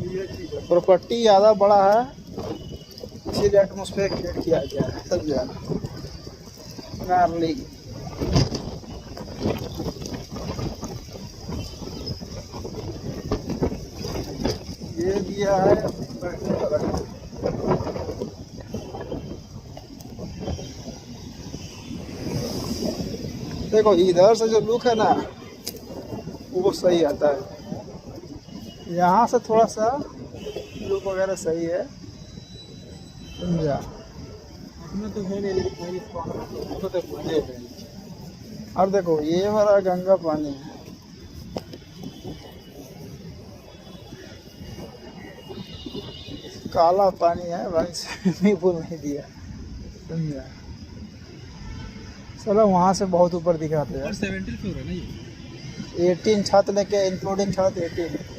Property ज़्यादा बड़ा है, इसीलिए एटमोसफेयर क्रिएट किया गया है, समझा। नार्ली ये दिया है बैठने का रखा। देखो इधर से जो लुक है ना वो सही आता है, यहाँ से थोड़ा सा लुक वगैरह सही है, समझा। उसमें तो है नहीं, लेकिन तो मजे है। और देखो ये वाला गंगा पानी है, काला पानी है भाई, स्विमिंग पूल नहीं दिया, समझा। चलो वहाँ से बहुत ऊपर दिखाते हैं। 70 फ्लोर है ना ये? 18 छत लेके इंक्लूडिंग छत 18।